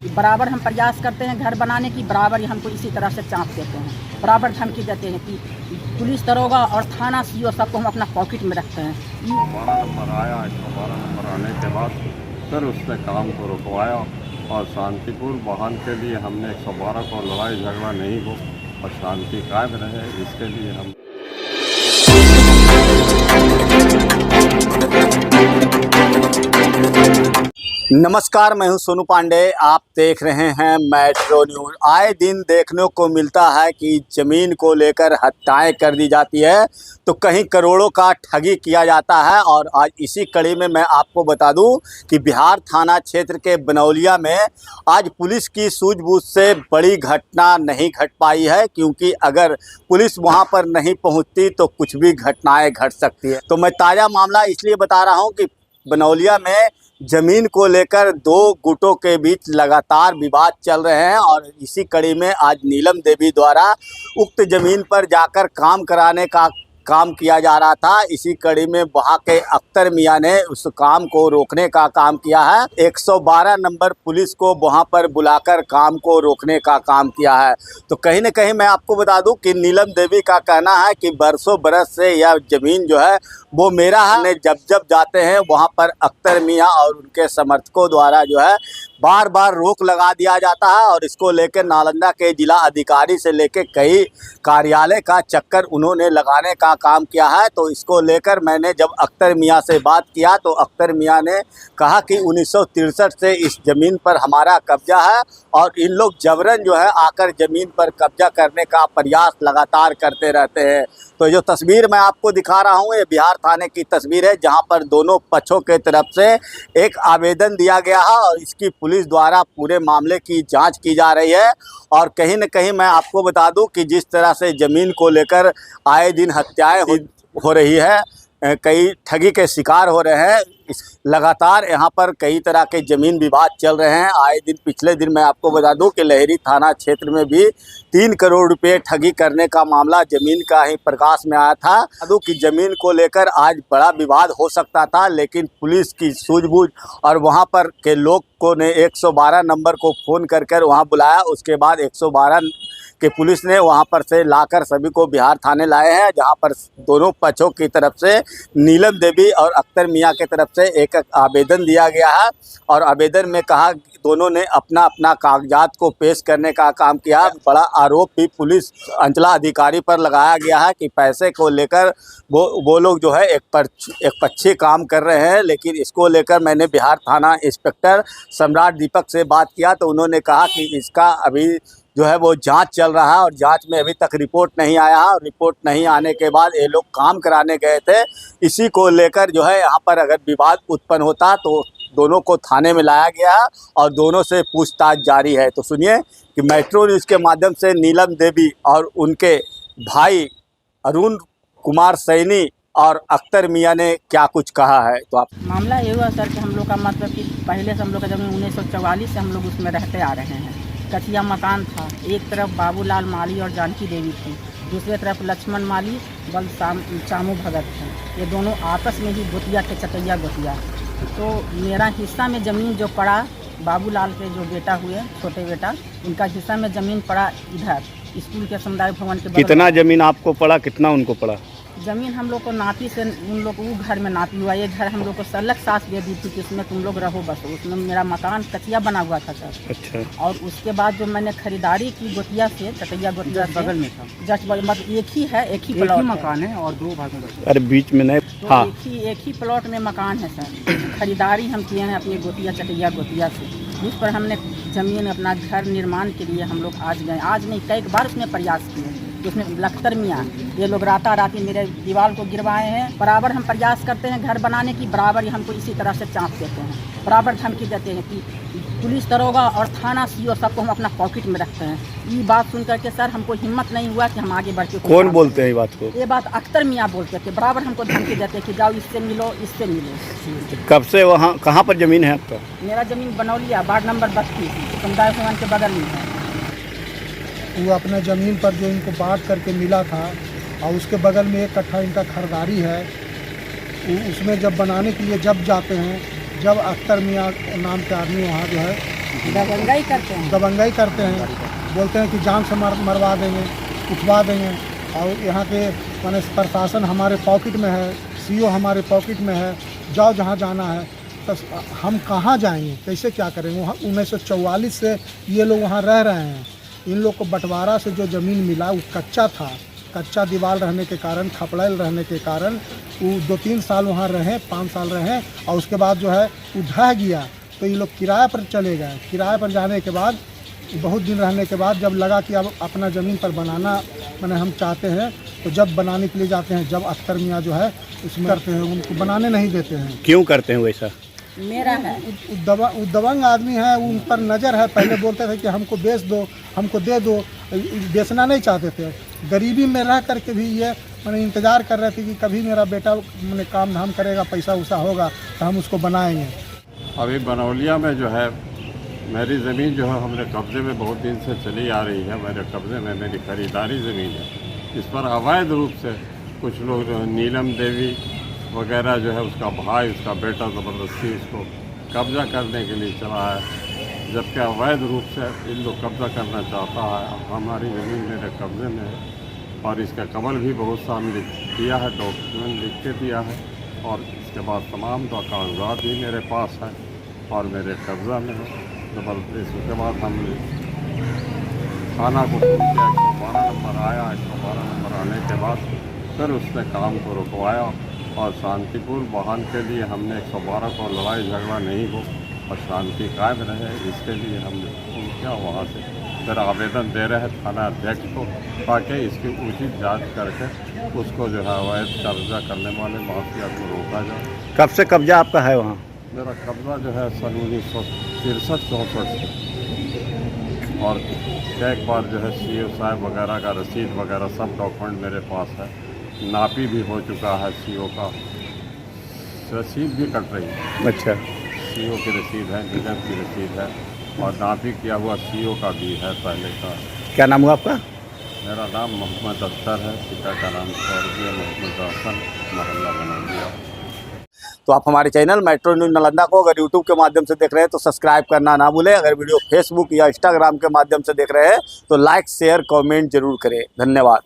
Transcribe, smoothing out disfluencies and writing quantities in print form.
बराबर हम प्रयास करते हैं घर बनाने की, बराबर ही हमको इसी तरह से चाँप देते हैं, बराबर धमकी देते हैं कि पुलिस दरोगा और थाना सीओ सबको हम अपना पॉकेट में रखते हैं। 112 नंबर आया, 112 नंबर आने के बाद फिर उसने काम को रुकवाया और शांतिपूर्ण वाहन के लिए हमने 112 को लड़ाई झगड़ा नहीं हो और शांति कायम रहे, इसके लिए हम नमस्कार, मैं हूं सोनू पांडे। आप देख रहे हैं मेट्रो न्यूज। आए दिन देखने को मिलता है कि ज़मीन को लेकर हत्याएं कर दी जाती है, तो कहीं करोड़ों का ठगी किया जाता है। और आज इसी कड़ी में मैं आपको बता दूं कि बिहार थाना क्षेत्र के बनौलिया में आज पुलिस की सूझबूझ से बड़ी घटना नहीं घट पाई है, क्योंकि अगर पुलिस वहां पर नहीं पहुंचती तो कुछ भी घटनाएं घट सकती है। तो मैं ताज़ा मामला इसलिए बता रहा हूं कि बनौलिया में जमीन को लेकर दो गुटों के बीच लगातार विवाद चल रहे हैं और इसी कड़ी में आज नीलम देवी द्वारा उक्त जमीन पर जाकर काम कराने का काम किया जा रहा था। इसी कड़ी में वहां के अख्तर मियां ने उस काम को रोकने का काम किया है। 112 नंबर पुलिस को वहां पर बुलाकर काम को रोकने का काम किया है। तो कहीं न कहीं मैं आपको बता दूं कि नीलम देवी का कहना है कि बरसों बरस से यह जमीन जो है वो मेरा है। जब जब जाते हैं वहां पर अख्तर मियां और उनके समर्थकों द्वारा जो है बार बार रोक लगा दिया जाता है और इसको लेकर नालंदा के जिला अधिकारी से लेकर कई कार्यालय का चक्कर उन्होंने लगाने का काम किया है। तो इसको लेकर मैंने जब अख्तर मियां से बात किया तो अख्तर मियां ने कहा कि 1963 से इस ज़मीन पर हमारा कब्जा है और इन लोग जबरन जो है आकर ज़मीन पर कब्जा करने का प्रयास लगातार करते रहते हैं। तो जो तस्वीर मैं आपको दिखा रहा हूँ ये बिहार थाने की तस्वीर है, जहाँ पर दोनों पक्षों के तरफ से एक आवेदन दिया गया है और इसकी पुलिस द्वारा पूरे मामले की जांच की जा रही है। और कहीं न कहीं मैं आपको बता दूं कि जिस तरह से ज़मीन को लेकर आए दिन हत्याएं हो रही है, कई ठगी के शिकार हो रहे हैं, लगातार यहाँ पर कई तरह के ज़मीन विवाद चल रहे हैं। आए दिन पिछले दिन मैं आपको बता दूं कि लहरी थाना क्षेत्र में भी 3 करोड़ रुपए ठगी करने का मामला ज़मीन का ही प्रकाश में आया था। कि ज़मीन को लेकर आज बड़ा विवाद हो सकता था, लेकिन पुलिस की सूझबूझ और वहाँ पर के लोग ने 112 नंबर को फ़ोन कर वहाँ बुलाया। उसके बाद 112 कि पुलिस ने वहां पर से लाकर सभी को बिहार थाने लाए हैं, जहां पर दोनों पक्षों की तरफ से नीलम देवी और अख्तर मियां की तरफ से एक आवेदन दिया गया है। और आवेदन में कहा दोनों ने अपना अपना कागजात को पेश करने का काम किया। बड़ा आरोप भी पुलिस अंचलाधिकारी पर लगाया गया है कि पैसे को लेकर वो लोग जो है एक पक्षी काम कर रहे हैं। लेकिन इसको लेकर मैंने बिहार थाना इंस्पेक्टर सम्राट दीपक से बात किया तो उन्होंने कहा कि इसका अभी जो है वो जांच चल रहा है और जांच में अभी तक रिपोर्ट नहीं आया है और रिपोर्ट नहीं आने के बाद ये लोग काम कराने गए थे। इसी को लेकर जो है यहाँ पर अगर विवाद उत्पन्न होता तो दोनों को थाने में लाया गया है और दोनों से पूछताछ जारी है। तो सुनिए कि मेट्रो न्यूज़ के माध्यम से नीलम देवी और उनके भाई अरुण कुमार सैनी और अख्तर मियां ने क्या कुछ कहा है। तो आप मामला ये हुआ सर कि हम लोग का मतलब कि पहले से हम लोग का जमीन 1944 से हम लोग उसमें रहते आ रहे हैं। कचिया मकान था, एक तरफ बाबूलाल माली और जानकी देवी थी, दूसरी तरफ लक्ष्मण माली बल चामू भगत थे। ये दोनों आपस में ही गोतिया थे, चटैया गोतिया। तो मेरा हिस्सा में ज़मीन जो पड़ा, बाबूलाल के जो बेटा हुए छोटे बेटा, उनका हिस्सा में ज़मीन पड़ा इधर स्कूल के समुदाय भवन के बगल। कितना ज़मीन आपको पड़ा, कितना उनको पड़ा? ज़मीन हम लोग को नाती से उन लोग वो घर में नाती हुआ, ये घर हम लोग को सलग सास दे दी थी कि उसमें तुम लोग रहो बस। उसमें मेरा मकान कचिया बना हुआ था सर। अच्छा। और उसके बाद जो मैंने खरीदारी की गोतिया से, चटैया गोतिया बगल में था, जस्ट मतलब एक ही है, एक ही प्लॉट मकान है और 2 भाग में। अरे बीच में नहीं, तो हाँ। एक ही प्लॉट में मकान है सर। खरीदारी हम किए हैं अपनी गोतिया चटैया गोतिया से, उस पर हमने ज़मीन अपना घर निर्माण के लिए हम लोग आज गए, आज नहीं कई बार उसमें प्रयास किए। उसमें अख्तर मियां ये लोग राती मेरे दीवार को गिरवाए हैं। बराबर हम प्रयास करते हैं घर बनाने की, बराबर ही हमको इसी तरह से चाँप देते हैं, बराबर धमकी देते हैं कि पुलिस दरोगा और थाना सीओ सबको हम अपना पॉकेट में रखते हैं। ये बात सुन करके सर हमको हिम्मत नहीं हुआ कि हम आगे बढ़ के। कौन बोलते हैं ये बात को? ये बात अख्तर मियां बोलते थे, बराबर हमको धमकी देते कि जाओ इससे मिलो, इससे मिलो। कब से वहाँ कहाँ पर ज़मीन है आपका? मेरा ज़मीन बनौलिया वार्ड नंबर 32 समुदाय भवन के बगल में है। वो अपने ज़मीन पर जो इनको बांट करके मिला था और उसके बगल में 1 कट्ठा इनका खरीदारी है। उसमें जब बनाने के लिए जब जाते हैं, जब अख्तर मियां नाम के आदमी वहाँ जो है दबंगाई करते हैं। दबंगाई करते हैं, बोलते हैं कि जान से मरवा देंगे, उठवा देंगे। और यहाँ के माने प्रशासन हमारे पॉकेट में है, सीओ हमारे पॉकेट में है, जाओ जहाँ जाना है। तो हम कहाँ जाएंगे, कैसे क्या करेंगे? वहाँ 1944 से ये लोग वहाँ रह रहे हैं। इन लोग को बंटवारा से जो ज़मीन मिला वो कच्चा था, कच्चा दीवार रहने के कारण, खपड़ेल रहने के कारण वो 2-3 साल वहाँ रहे, 5 साल रहे, और उसके बाद जो है वो ढह गया। तो ये लोग किराए पर चले गए। किराए पर जाने के बाद बहुत दिन रहने के बाद जब लगा कि अब अपना ज़मीन पर बनाना माने हम चाहते हैं, तो जब बनाने के लिए जाते हैं, जब अख्तर मियाँ जो है उसमें करते हैं, उनको बनाने नहीं देते हैं। क्यों करते हैं वैसा? मेरा है दबंग आदमी है, उन पर नज़र है। पहले बोलते थे कि हमको बेच दो, हमको दे दो, बेचना नहीं चाहते थे। गरीबी में रह करके भी ये मैंने इंतज़ार कर रहे थे कि कभी मेरा बेटा मैंने काम धाम करेगा, पैसा वैसा होगा तो हम उसको बनाएंगे। अभी बनौलिया में जो है मेरी ज़मीन जो है हमने कब्ज़े में बहुत दिन से चली आ रही है। मेरे कब्ज़े में मेरी खरीदारी ज़मीन है। इस पर अवैध रूप से कुछ लोग जो है नीलम देवी वगैरह जो है उसका भाई, उसका बेटा ज़बरदस्ती उसको कब्ज़ा करने के लिए चला है, जबकि अवैध रूप से इन लोग कब्ज़ा करना चाहता है। हमारी ज़मीन मेरे कब्ज़े में है और इसका कमल भी बहुत सामने दिया है, डॉक्यूमेंट लिख के दिया है, और इसके बाद तमाम कागजात भी मेरे पास है और मेरे कब्ज़ा में है। ज़बरदस्ती उसके बाद हमने थाना को फोन किया, 112 नंबर आया। 112 नंबर आने के बाद फिर उसने काम को रुकवाया और शांतिपूर्ण वाहन के लिए हमने 112 को लड़ाई झगड़ा नहीं हो और शांति कायम रहे, इसके लिए हमने फोन किया। वहाँ से फिर आवेदन दे रहे हैं थाना अध्यक्ष को, ताकि इसकी उचित जांच करके उसको जो है अवैध कब्जा करने वाले माफिया को रोका जाए। कब से कब्जा आपका है वहाँ? मेरा कब्जा जो है सन 1963-64 से, और एक बार जो है सीओ साहब वगैरह का रसीद वगैरह सब डॉक्यूमेंट मेरे पास है। नापी भी हो चुका है, सीओ का रसीद भी कट रही है। अच्छा, सीओ की रसीद है, निगम की रसीद है, और नापी किया हुआ सीओ का भी है पहले का। क्या नाम हुआ आपका? मेरा नाम मोहम्मद अख्तर है, पिता का नाम स्वर्गीय मोहम्मद हसन, मोहल्ला बनौलिया। तो आप हमारे चैनल मेट्रो न्यूज़ नालंदा को अगर यूट्यूब के माध्यम से देख रहे हैं तो सब्सक्राइब करना ना भूलें। अगर वीडियो फेसबुक या इंस्टाग्राम के माध्यम से देख रहे हैं तो लाइक, शेयर, कमेंट जरूर करें। धन्यवाद।